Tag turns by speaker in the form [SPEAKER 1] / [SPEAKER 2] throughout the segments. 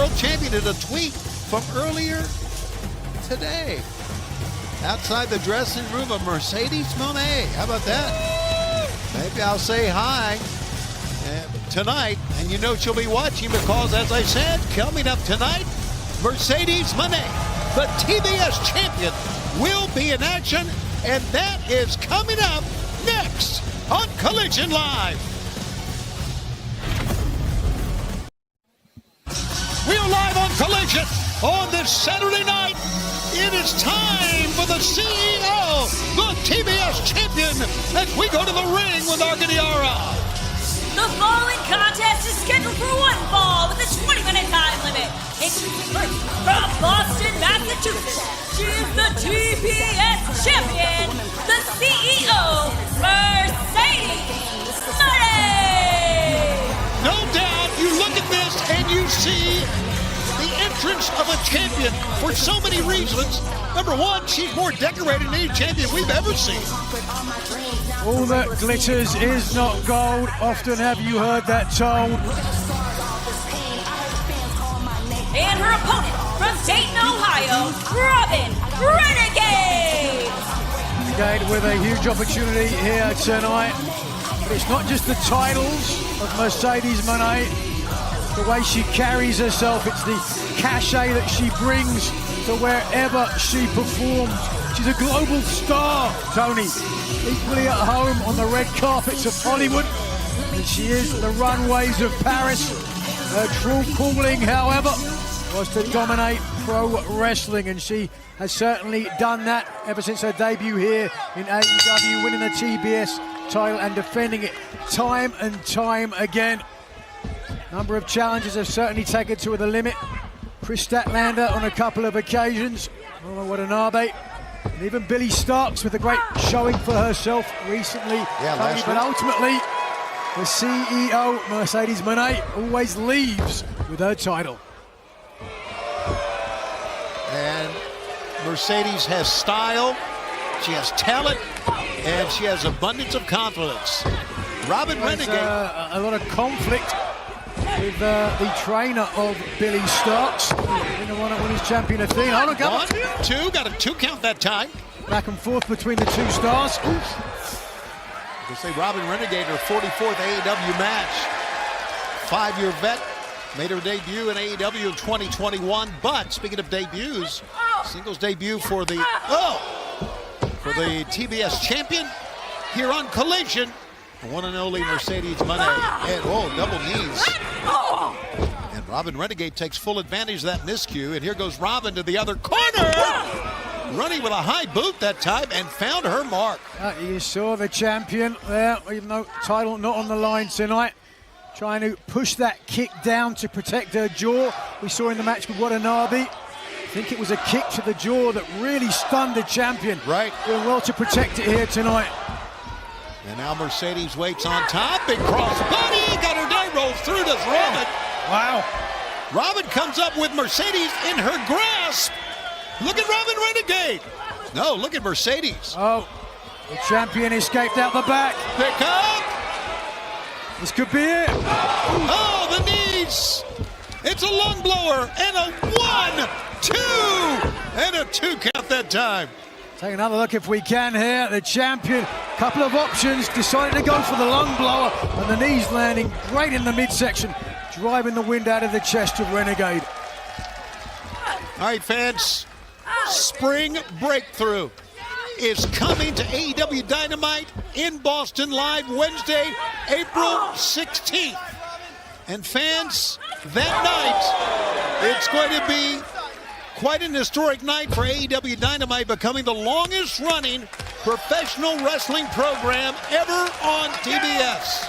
[SPEAKER 1] world champion in a tweet from earlier today. Outside the dressing room of Mercedes Moné. How about that? Maybe I'll say hi tonight, and you know she'll be watching because, as I said, coming up tonight, Mercedes Moné, the TBS champion, will be in action, and that is coming up next on Collision Live. We are live on Collision on this Saturday night. It is time for the CEO, the TBS champion, as we go to the ring with Argadiara.
[SPEAKER 2] The falling contest is scheduled for one fall with a 20-minute time limit. Introducing first from Boston, Massachusetts, she is the TBS champion, the CEO, Mercedes Moné.
[SPEAKER 1] No doubt, you look at this and you see the entrance of a champion for so many reasons. Number one, she's more decorated than any champion we've ever seen.
[SPEAKER 3] All that glitters is not gold. Often have you heard that told.
[SPEAKER 2] And her opponent from Dayton, Ohio, Robyn Renegade.
[SPEAKER 3] Renegade with a huge opportunity here tonight. But it's not just the titles of Mercedes Moné. The way she carries herself, it's the cachet that she brings to wherever she performs. She's a global star, Tony. Equally at home on the red carpets of Hollywood. And she is the runways of Paris. Her true calling, however, was to dominate pro wrestling. And she has certainly done that ever since her debut here in AEW, winning the TBS title and defending it time and time again. Number of challenges have certainly taken to the limit. Chris Statlander on a couple of occasions. Watanabe. And even Billy Starks with a great showing for herself recently. But ultimately, the CEO, Mercedes Moné, always leaves with her title.
[SPEAKER 1] And Mercedes has style, she has talent, and she has abundance of confidence. Robyn Renegade.
[SPEAKER 3] A lot of conflict with the trainer of Billy Starks. In the one that won his champion Athena. Oh, look,
[SPEAKER 1] 1, 2, got a 2 count that time.
[SPEAKER 3] Back and forth between the two stars.
[SPEAKER 1] They say Robyn Renegade, her 44th AEW match. 5-year vet, made her debut in AEW in 2021. But speaking of debuts, singles debut for the TBS champion here on Collision. The one and only Mercedes Moné. And double knees. And Robyn Renegade takes full advantage of that miscue. And here goes Robyn to the other corner. Running with a high boot that time and found her mark.
[SPEAKER 3] You saw the champion there, even though title not on the line tonight. Trying to push that kick down to protect her jaw. We saw in the match with Watanabe. I think it was a kick to the jaw that really stunned the champion.
[SPEAKER 1] Right.
[SPEAKER 3] Doing well to protect it here tonight.
[SPEAKER 1] And now Mercedes waits on top. Big cross body. Got her down. Rolls through. Does Robyn.
[SPEAKER 3] Wow.
[SPEAKER 1] Robyn comes up with Mercedes in her grasp. Look at Robyn Renegade. No, look at Mercedes.
[SPEAKER 3] Oh, the champion escaped out the back.
[SPEAKER 1] Pick up.
[SPEAKER 3] This could be it.
[SPEAKER 1] Oh, the knees. It's a lung blower. And a 1, 2. And a 2 count that time.
[SPEAKER 3] Take another look if we can here. The champion, couple of options, decided to go for the lung blower, and the knees landing great in the midsection, driving the wind out of the chest of Renegade.
[SPEAKER 1] All right, fans, Spring Breakthrough is coming to AEW Dynamite in Boston live Wednesday, April 16th. And fans, that night, it's going to be quite an historic night for AEW Dynamite, becoming the longest running professional wrestling program ever on TBS.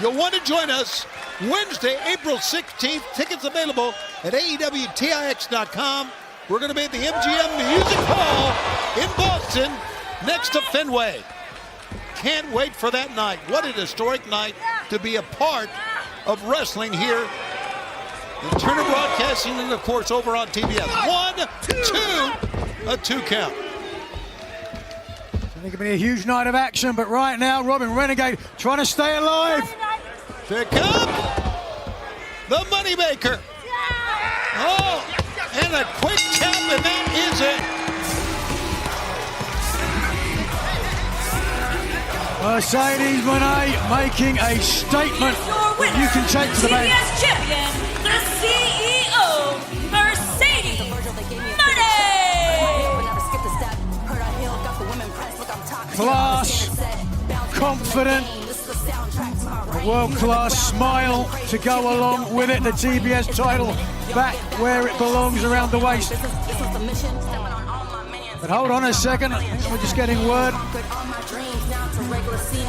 [SPEAKER 1] You'll want to join us Wednesday, April 16th. Tickets available at AEWTIX.com. We're going to be at the MGM Music Hall in Boston next to Fenway. Can't wait for that night. What an historic night to be a part of wrestling here in Turner Broadcasting and, of course, over on TBS. 1, 2, a 2 count.
[SPEAKER 3] I think it'll be a huge night of action, but right now, Robyn Renegade trying to stay alive.
[SPEAKER 1] Pick up the Moneymaker. and a quick tap, and that is it.
[SPEAKER 3] Mercedes Moné making a statement that you can take to the bank.
[SPEAKER 2] TBS champion, the CEO, Mercedes Moné.
[SPEAKER 3] Class, confident, a world-class smile to go along with it. The TBS title back where it belongs, around the waist. But hold on a second, we're just getting word.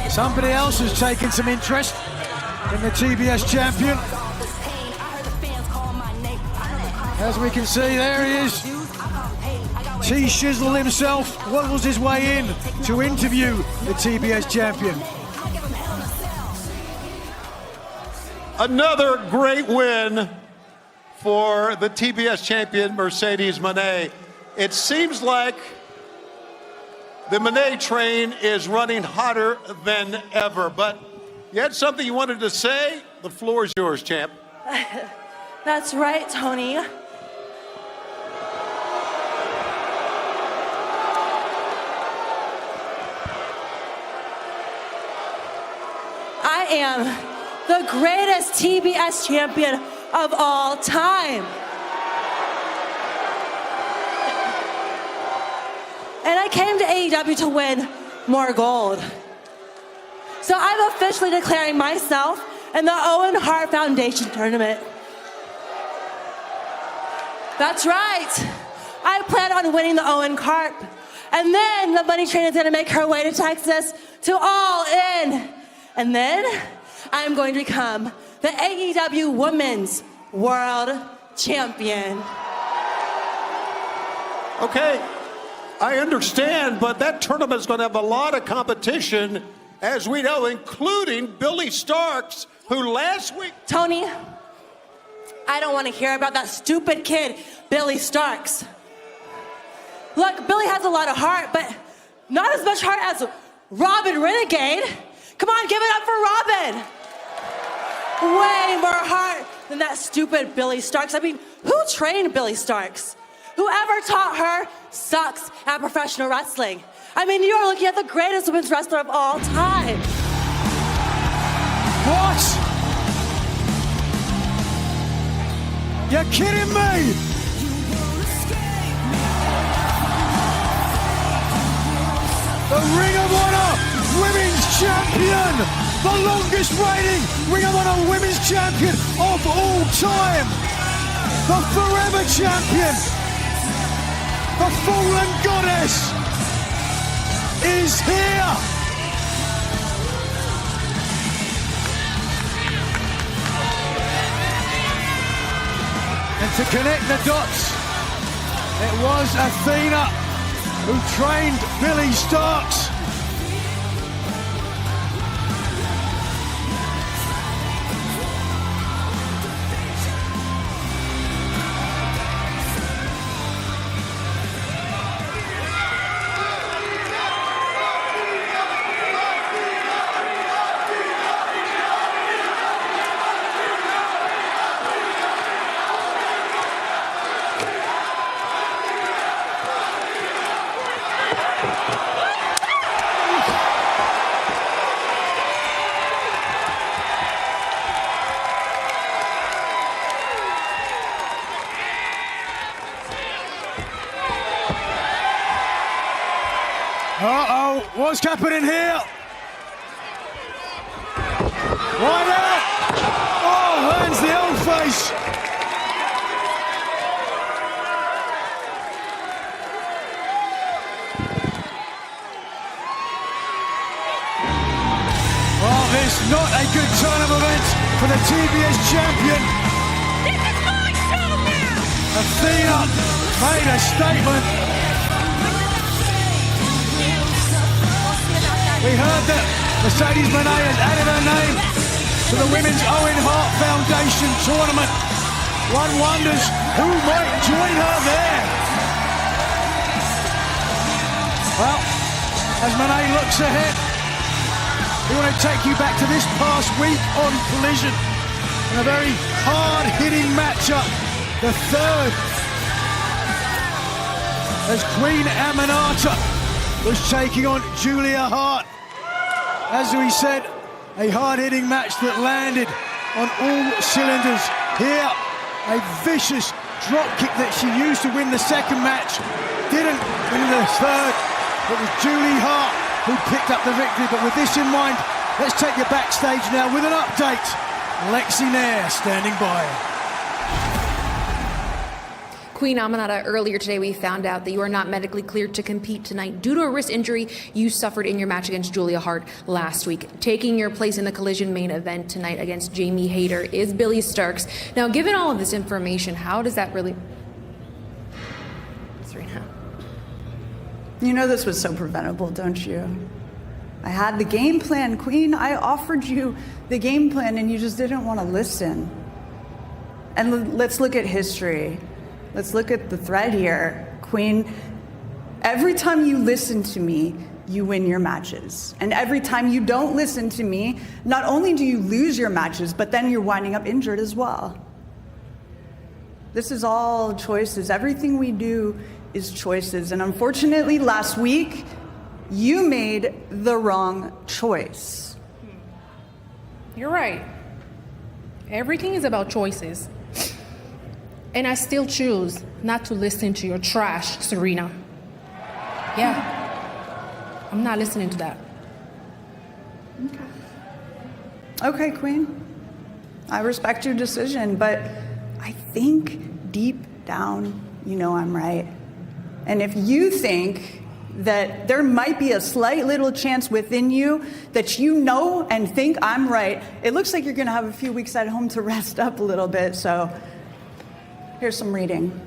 [SPEAKER 3] Somebody else has taken some interest in the TBS champion. As we can see, there he is. T-Shizzle himself waddles his way in to interview the TBS champion.
[SPEAKER 1] Another great win for the TBS champion, Mercedes Moné. It seems like the Moné train is running hotter than ever, but you had something you wanted to say? The floor is yours, champ.
[SPEAKER 4] That's right, Tony. I am the greatest TBS champion of all time. And I came to AEW to win more gold. So I'm officially declaring myself in the Owen Hart Foundation tournament. That's right. I plan on winning the Owen Carp. And then the money train is gonna make her way to Texas to All In. And then I'm going to become the AEW Women's World Champion.
[SPEAKER 1] Okay, I understand, but that tournament's going to have a lot of competition, as we know, including Billy Starks, who last week...
[SPEAKER 4] Tony, I don't want to hear about that stupid kid, Billy Starks. Look, Billy has a lot of heart, but not as much heart as Robyn Renegade. Come on, give it up for Robyn. Way more heart than that stupid Billy Starks. I mean, who trained Billy Starks? Whoever taught her sucks at professional wrestling. I mean, you are looking at the greatest women's wrestler of all time.
[SPEAKER 3] What? You're kidding me? The Ring of Honor Women's Champion, the longest reigning Ring of Honor Women's Champion of all time, the Forever Champion, the Fallen Goddess is here. And to connect the dots, it was Athena who trained Billy Starks. Uh-oh, what's happening here? Right out! Oh, Hearns the old face! Well, it's not a good turn of events for the TBS champion.
[SPEAKER 2] This is my show now!
[SPEAKER 3] Athena made a statement. We heard that Mercedes Moné has added her name to the Women's Owen Hart Foundation tournament. One wonders who might join her there. Well, as Moné looks ahead, we want to take you back to this past week on Collision in a very hard-hitting matchup. The third as Queen Aminata was taking on Julia Hart. As we said, a hard-hitting match that landed on all cylinders. Here, a vicious drop kick that she used to win the second match. Didn't win the third. It was Julie Hart who picked up the victory. But with this in mind, let's take you backstage now with an update. Lexi Nair standing by.
[SPEAKER 5] Queen Aminata, earlier today we found out that you are not medically cleared to compete tonight due to a wrist injury you suffered in your match against Julia Hart last week. Taking your place in the Collision main event tonight against Jamie Hayter is Billy Starks. Now, given all of this information, how does that really... Serena.
[SPEAKER 6] You know this was so preventable, don't you? I had the game plan, Queen. I offered you the game plan and you just didn't want to listen. And let's look at history. Let's look at the thread here. Queen, every time you listen to me, you win your matches. And every time you don't listen to me, not only do you lose your matches, but then you're winding up injured as well. This is all choices. Everything we do is choices. And unfortunately, last week, you made the wrong choice.
[SPEAKER 7] You're right. Everything is about choices. And I still choose not to listen to your trash, Serena. Yeah, I'm not listening to that.
[SPEAKER 6] Okay, Queen. I respect your decision, but I think deep down, you know I'm right. And if you think that there might be a slight little chance within you that you know and think I'm right, it looks like you're gonna have a few weeks at home to rest up a little bit, so here's some reading.